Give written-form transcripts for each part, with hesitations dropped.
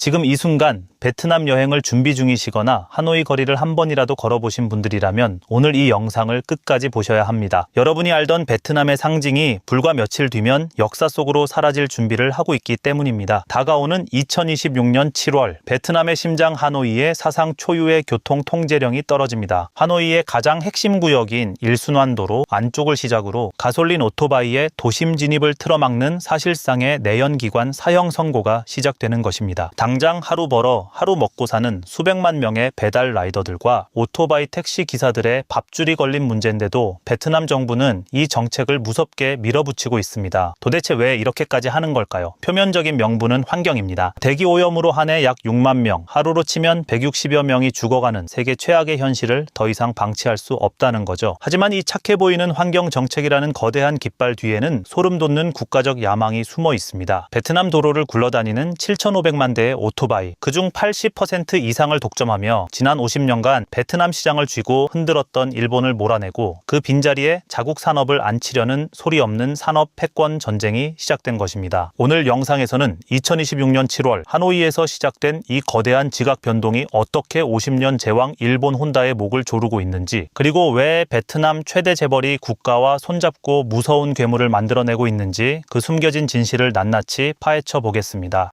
지금 이 순간 베트남 여행을 준비 중이시거나 하노이 거리를 한 번이라도 걸어보신 분들이라면 오늘 이 영상을 끝까지 보셔야 합니다. 여러분이 알던 베트남의 상징이 불과 며칠 뒤면 역사 속으로 사라질 준비를 하고 있기 때문입니다. 다가오는 2026년 7월 베트남의 심장 하노이에 사상 초유의 교통 통제령이 떨어집니다. 하노이의 가장 핵심 구역인 일순환도로 안쪽을 시작으로 가솔린 오토바이의 도심 진입을 틀어막는 사실상의 내연기관 사형 선고가 시작되는 것입니다. 당장 하루 벌어 하루 먹고 사는 수백만 명의 배달 라이더들과 오토바이 택시 기사들의 밥줄이 걸린 문제인데도 베트남 정부는 이 정책을 무섭게 밀어붙이고 있습니다. 도대체 왜 이렇게까지 하는 걸까요? 표면적인 명분은 환경입니다. 대기 오염으로 한 해 약 6만 명, 하루로 치면 160여 명이 죽어가는 세계 최악의 현실을 더 이상 방치할 수 없다는 거죠. 하지만 이 착해 보이는 환경 정책이라는 거대한 깃발 뒤에는 소름 돋는 국가적 야망이 숨어 있습니다. 베트남 도로를 굴러다니는 7,500만 대의 오토바이, 그중 80% 이상을 독점하며 지난 50년간 베트남 시장을 쥐고 흔들었던 일본을 몰아내고 그 빈자리에 자국 산업을 안치려는 소리 없는 산업 패권 전쟁이 시작된 것입니다. 오늘 영상에서는 2026년 7월 하노이에서 시작된 이 거대한 지각 변동이 어떻게 50년 제왕 일본 혼다의 목을 조르고 있는지, 그리고 왜 베트남 최대 재벌이 국가와 손잡고 무서운 괴물을 만들어내고 있는지 그 숨겨진 진실을 낱낱이 파헤쳐 보겠습니다.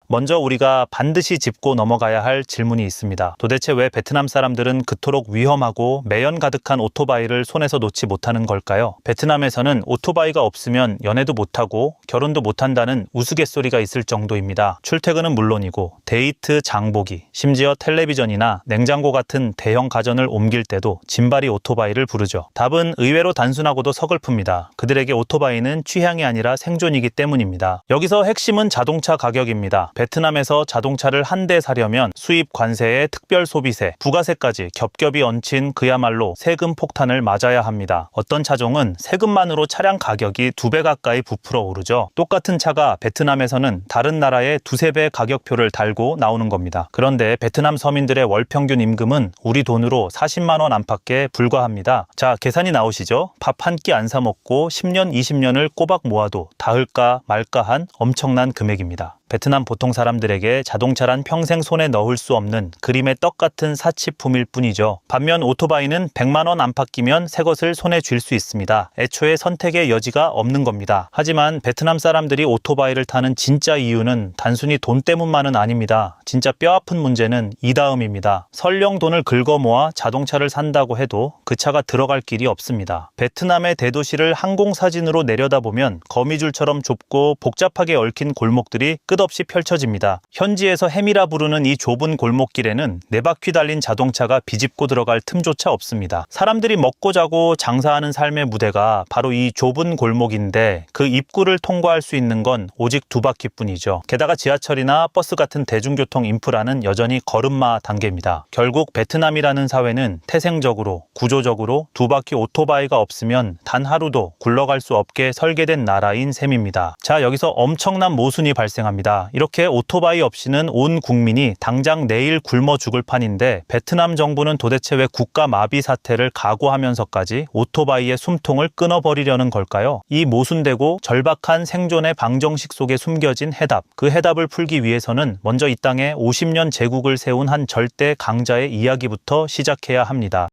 먼저 우리가 반드시 짚고 넘어가야 할 질문이 있습니다. 도대체 왜 베트남 사람들은 그토록 위험하고 매연 가득한 오토바이를 손에서 놓지 못하는 걸까요? 베트남에서는 오토바이가 없으면 연애도 못하고 결혼도 못한다는 우스갯소리가 있을 정도입니다. 출퇴근은 물론이고 데이트, 장보기, 심지어 텔레비전이나 냉장고 같은 대형 가전을 옮길 때도 짐발이 오토바이를 부르죠. 답은 의외로 단순하고도 서글픕니다. 그들에게 오토바이는 취향이 아니라 생존이기 때문입니다. 여기서 핵심은 자동차 가격입니다. 베트남에서 자동차를 한 대 사려면 수입 관세에 특별 소비세, 부가세까지 겹겹이 얹힌 그야말로 세금 폭탄을 맞아야 합니다. 어떤 차종은 세금만으로 차량 가격이 2배 가까이 부풀어 오르죠. 똑같은 차가 베트남에서는 다른 나라의 2~3배 가격표를 달고 나오는 겁니다. 그런데 베트남 서민들의 월 평균 임금은 우리 돈으로 40만 원 안팎에 불과합니다. 자, 계산이 나오시죠? 밥 한 끼 안 사 먹고 10년, 20년을 꼬박 모아도 닿을까 말까 한 엄청난 금액입니다. 베트남 보통 사람들에게 자동차란 평생 손에 넣을 수 없는 그림의 떡 같은 사치품일 뿐이죠. 반면 오토바이는 100만 원 안팎이면 새 것을 손에 쥘 수 있습니다. 애초에 선택의 여지가 없는 겁니다. 하지만 베트남 사람들이 오토바이를 타는 진짜 이유는 단순히 돈 때문만은 아닙니다. 진짜 뼈아픈 문제는 이 다음입니다. 설령 돈을 긁어 모아 자동차를 산다고 해도 그 차가 들어갈 길이 없습니다. 베트남의 대도시를 항공사진으로 내려다보면 거미줄처럼 좁고 복잡하게 얽힌 골목들이 끝없이 펼쳐집니다. 현지에서 햄이라 부르는 이 좁은 골목길에는 4바퀴 달린 자동차가 비집고 들어갈 틈조차 없습니다. 사람들이 먹고 자고 장사하는 삶의 무대가 바로 이 좁은 골목인데 그 입구를 통과할 수 있는 건 오직 2바퀴뿐이죠. 게다가 지하철이나 버스 같은 대중교통 인프라는 여전히 걸음마 단계입니다. 결국 베트남이라는 사회는 태생적으로, 구조적으로 2바퀴 오토바이가 없으면 단 하루도 굴러갈 수 없게 설계된 나라인 셈입니다. 자, 여기서 엄청난 모순이 발생합니다. 이렇게 오토바이 없이는 온 국민이 당장 내일 굶어 죽을 판인데 베트남 정부는 도대체 왜 국가 마비 사태를 각오하면서까지 오토바이의 숨통을 끊어버리려는 걸까요? 이 모순되고 절박한 생존의 방정식 속에 숨겨진 해답, 그 해답을 풀기 위해서는 먼저 이 땅에 50년 제국을 세운 한 절대 강자의 이야기부터 시작해야 합니다.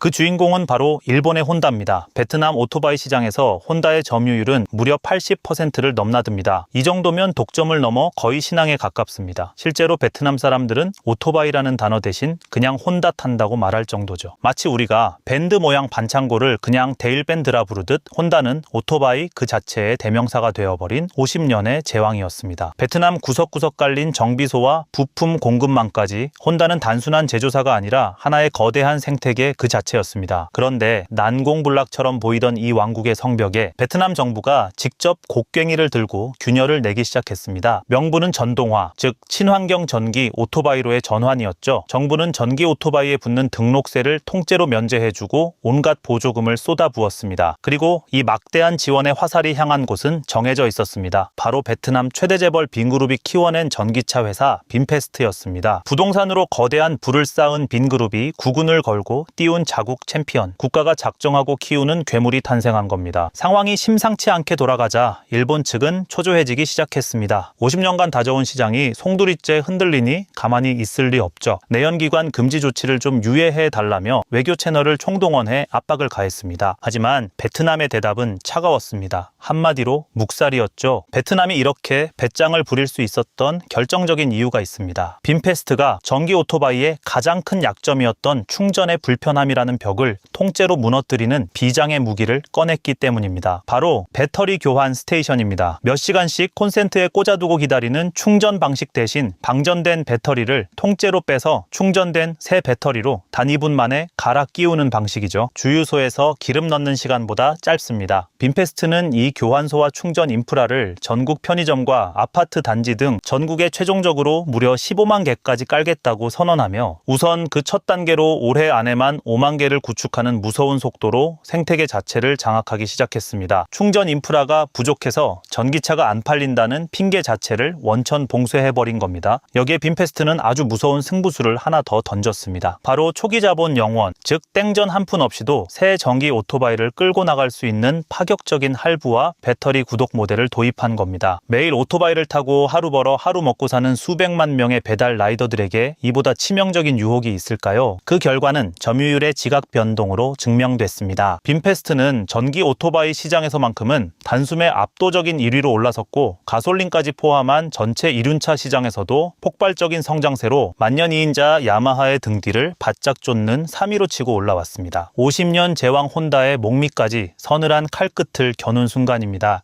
그 주인공은 바로 일본의 혼다입니다. 베트남 오토바이 시장에서 혼다의 점유율은 무려 80%를 넘나듭니다. 이 정도면 독점을 넘어 거의 신앙에 가깝습니다. 실제로 베트남 사람들은 오토바이라는 단어 대신 그냥 혼다 탄다고 말할 정도죠. 마치 우리가 밴드 모양 반창고를 그냥 데일밴드라 부르듯 혼다는 오토바이 그 자체의 대명사가 되어버린 50년의 제왕이었습니다. 베트남 구석구석 깔린 정비소와 부품 공급망까지 혼다는 단순한 제조사가 아니라 하나의 거대한 생태계 그 자체 였습니다. 그런데 난공불락처럼 보이던 이 왕국의 성벽에 베트남 정부가 직접 곡괭이를 들고 균열을 내기 시작했습니다. 명분은 전동화, 즉 친환경 전기 오토바이로의 전환이었죠. 정부는 전기 오토바이에 붙는 등록세를 통째로 면제해주고 온갖 보조금을 쏟아부었습니다. 그리고 이 막대한 지원의 화살이 향한 곳은 정해져 있었습니다. 바로 베트남 최대 재벌 빈그룹이 키워낸 전기차 회사 빈페스트였습니다. 부동산으로 거대한 부를 쌓은 빈그룹이 구군을 걸고 띄운 자국 챔피언, 국가가 작정하고 키우는 괴물이 탄생한 겁니다. 상황이 심상치 않게 돌아가자 일본 측은 초조해지기 시작했습니다. 50년간 다져온 시장이 송두리째 흔들리니 가만히 있을 리 없죠. 내연기관 금지 조치를 좀 유예해 달라며 외교 채널을 총동원해 압박을 가했습니다. 하지만 베트남의 대답은 차가웠습니다. 한마디로 묵살이었죠. 베트남이 이렇게 배짱을 부릴 수 있었던 결정적인 이유가 있습니다. 빔페스트가 전기 오토바이의 가장 큰 약점이었던 충전의 불편함이라는 벽을 통째로 무너뜨리는 비장의 무기를 꺼냈기 때문입니다. 바로 배터리 교환 스테이션입니다. 몇 시간씩 콘센트에 꽂아두고 기다리는 충전 방식 대신 방전된 배터리를 통째로 빼서 충전된 새 배터리로 단 2분 만에 갈아 끼우는 방식이죠. 주유소에서 기름 넣는 시간보다 짧습니다. 빔페스트는 이 교환소와 충전 인프라를 전국 편의점과 아파트 단지 등 전국에 최종적으로 무려 15만 개까지 깔겠다고 선언하며 우선 그 첫 단계로 올해 안에만 5만 개를 구축하는 무서운 속도로 생태계 자체를 장악하기 시작했습니다. 충전 인프라가 부족해서 전기차가 안 팔린다는 핑계 자체를 원천 봉쇄해버린 겁니다. 여기에 빔페스트는 아주 무서운 승부수를 하나 더 던졌습니다. 바로 초기 자본 영원, 즉 땡전 한 푼 없이도 새 전기 오토바이를 끌고 나갈 수 있는 파격적인 할부와 배터리 구독 모델을 도입한 겁니다. 매일 오토바이를 타고 하루 벌어 하루 먹고 사는 수백만 명의 배달 라이더들에게 이보다 치명적인 유혹이 있을까요? 그 결과는 점유율의 지각 변동으로 증명됐습니다. 빔페스트는 전기 오토바이 시장에서만큼은 단숨에 압도적인 1위로 올라섰고 가솔린까지 포함한 전체 이륜차 시장에서도 폭발적인 성장세로 만년이인자 야마하의 등 뒤를 바짝 쫓는 3위로 치고 올라왔습니다. 50년 제왕 혼다의 목미까지 서늘한 칼끝을 겨눈 순간입니다.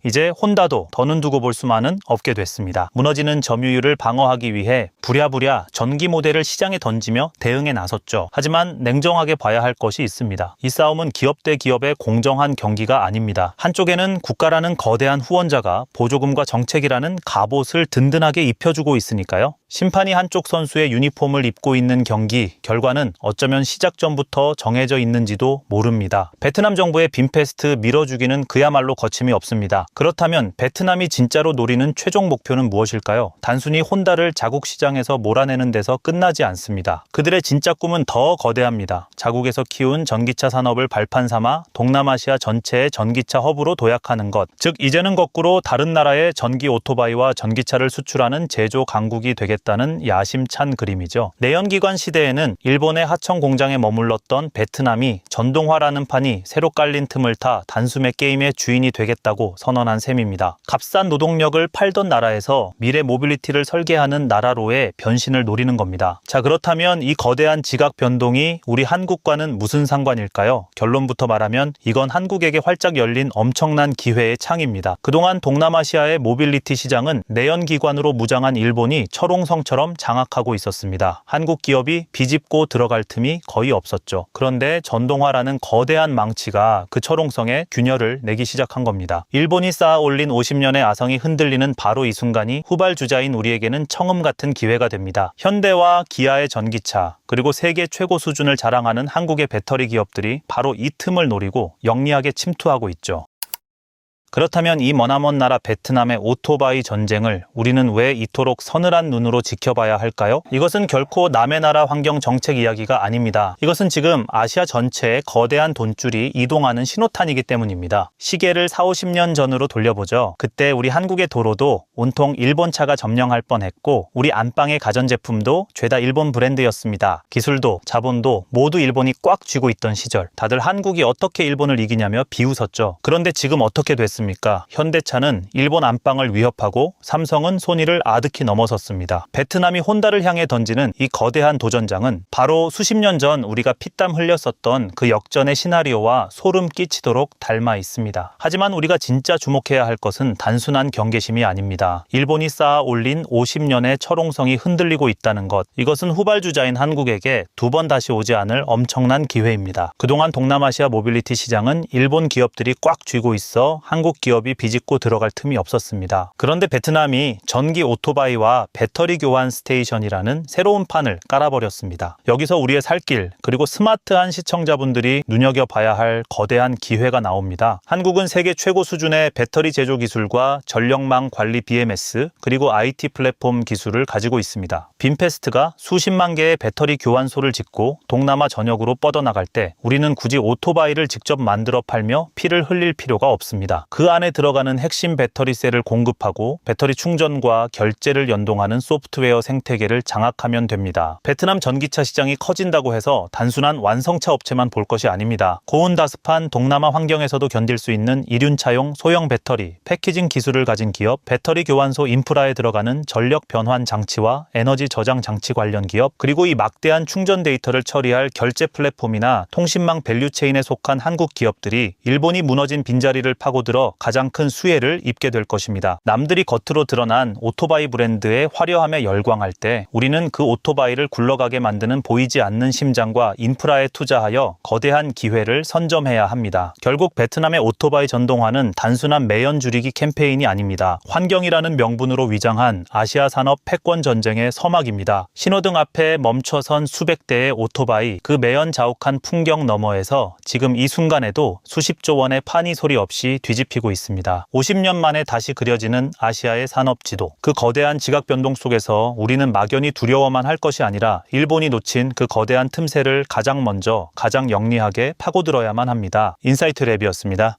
이제 혼다도 더는 두고 볼 수만은 없게 됐습니다. 무너지는 점유율을 방어하기 위해 부랴부랴 전기 모델을 시장에 던지며 대응에 나섰죠. 하지만 냉정하게 봐야 할 것이 있습니다. 이 싸움은 기업 대 기업의 공정한 경기가 아닙니다. 한쪽에는 국가라는 거대한 후원자가 보조금과 정책이라는 갑옷을 든든하게 입혀주고 있으니까요. 심판이 한쪽 선수의 유니폼을 입고 있는 경기, 결과는 어쩌면 시작 전부터 정해져 있는지도 모릅니다. 베트남 정부의 빔페스트 밀어주기는 그야말로 거침이 없습니다. 그렇다면 베트남이 진짜로 노리는 최종 목표는 무엇일까요? 단순히 혼다를 자국 시장에서 몰아내는 데서 끝나지 않습니다. 그들의 진짜 꿈은 더 거대합니다. 자국에서 키운 전기차 산업을 발판 삼아 동남아시아 전체의 전기차 허브로 도약하는 것, 즉 이제는 거꾸로 다른 나라의 전기 오토바이와 전기차를 수출하는 제조 강국이 되겠다는 야심찬 그림이죠. 내연기관 시대에는 일본의 하청 공장에 머물렀던 베트남이 전동화라는 판이 새로 깔린 틈을 타 단숨에 게임의 주인이 되겠다고 선언한 셈입니다. 값싼 노동력을 팔던 나라에서 미래 모빌리티를 설계하는 나라로의 변신을 노리는 겁니다. 자, 그렇다면 이 거대한 지각 변동이 우리 한국과는 무슨 상관일까요? 결론부터 말하면 이건 한국에게 활짝 열린 엄청난 기회의 창입니다. 그동안 동남아시아의 모빌리티 시장은 내연기관으로 무장한 일본이 철옹성처럼 장악하고 있었습니다. 한국 기업이 비집고 들어갈 틈이 거의 없었죠. 그런데 전동화라는 거대한 망치가 그 철옹성에 균열을 내기 시작한 겁니다. 일본이 쌓아 올린 50년의 아성이 흔들리는 바로 이 순간이 후발주자인 우리에게는 청음 같은 기회가 됩니다. 현대와 기아의 전기차, 그리고 세계 최고 수준을 자랑하는 한국의 배터리 기업들이 바로 이 틈을 노리고 영리하게 침투하고 있죠. 그렇다면 이 머나먼 나라 베트남의 오토바이 전쟁을 우리는 왜 이토록 서늘한 눈으로 지켜봐야 할까요? 이것은 결코 남의 나라 환경 정책 이야기가 아닙니다. 이것은 지금 아시아 전체에 거대한 돈줄이 이동하는 신호탄이기 때문입니다. 시계를 40-50년 전으로 돌려보죠. 그때 우리 한국의 도로도 온통 일본 차가 점령할 뻔했고 우리 안방의 가전제품도 죄다 일본 브랜드였습니다. 기술도 자본도 모두 일본이 꽉 쥐고 있던 시절, 다들 한국이 어떻게 일본을 이기냐며 비웃었죠. 그런데 지금 어떻게 됐습니까? 현대차는 일본 안방을 위협하고 삼성은 소니를 아득히 넘어섰습니다. 베트남이 혼다를 향해 던지는 이 거대한 도전장은 바로 수십 년 전 우리가 피땀 흘렸었던 그 역전의 시나리오와 소름 끼치도록 닮아 있습니다. 하지만 우리가 진짜 주목해야 할 것은 단순한 경계심이 아닙니다. 일본이 쌓아 올린 50년의 철옹성이 흔들리고 있다는 것, 이것은 후발주자인 한국에게 두 번 다시 오지 않을 엄청난 기회입니다. 그동안 동남아시아 모빌리티 시장은 일본 기업들이 꽉 쥐고 있어 한국 한국 기업이 비집고 들어갈 틈이 없었습니다. 그런데 베트남이 전기 오토바이와 배터리 교환 스테이션이라는 새로운 판을 깔아버렸습니다. 여기서 우리의 살길 그리고 스마트한 시청자분들이 눈여겨봐야 할 거대한 기회가 나옵니다. 한국은 세계 최고 수준의 배터리 제조 기술과 전력망 관리 BMS 그리고 IT 플랫폼 기술을 가지고 있습니다. 빔페스트가 수십만 개의 배터리 교환소를 짓고 동남아 전역으로 뻗어나갈 때 우리는 굳이 오토바이를 직접 만들어 팔며 피를 흘릴 필요가 없습니다. 그 안에 들어가는 핵심 배터리셀을 공급하고 배터리 충전과 결제를 연동하는 소프트웨어 생태계를 장악하면 됩니다. 베트남 전기차 시장이 커진다고 해서 단순한 완성차 업체만 볼 것이 아닙니다. 고온다습한 동남아 환경에서도 견딜 수 있는 이륜차용 소형 배터리, 패키징 기술을 가진 기업, 배터리 교환소 인프라에 들어가는 전력 변환 장치와 에너지 저장 장치 관련 기업, 그리고 이 막대한 충전 데이터를 처리할 결제 플랫폼이나 통신망 밸류체인에 속한 한국 기업들이 일본이 무너진 빈자리를 파고들어 가장 큰 수혜를 입게 될 것입니다. 남들이 겉으로 드러난 오토바이 브랜드의 화려함에 열광할 때 우리는 그 오토바이를 굴러가게 만드는 보이지 않는 심장과 인프라에 투자하여 거대한 기회를 선점해야 합니다. 결국 베트남의 오토바이 전동화는 단순한 매연 줄이기 캠페인이 아닙니다. 환경이라는 명분으로 위장한 아시아 산업 패권 전쟁의 서막입니다. 신호등 앞에 멈춰선 수백 대의 오토바이, 그 매연 자욱한 풍경 너머에서 지금 이 순간에도 수십조 원의 판이 소리 없이 뒤집히고 있습니다. 50년 만에 다시 그려지는 아시아의 산업 지도. 그 거대한 지각 변동 속에서 우리는 막연히 두려워만 할 것이 아니라 일본이 놓친 그 거대한 틈새를 가장 먼저, 가장 영리하게 파고들어야만 합니다. 인사이트 랩이었습니다.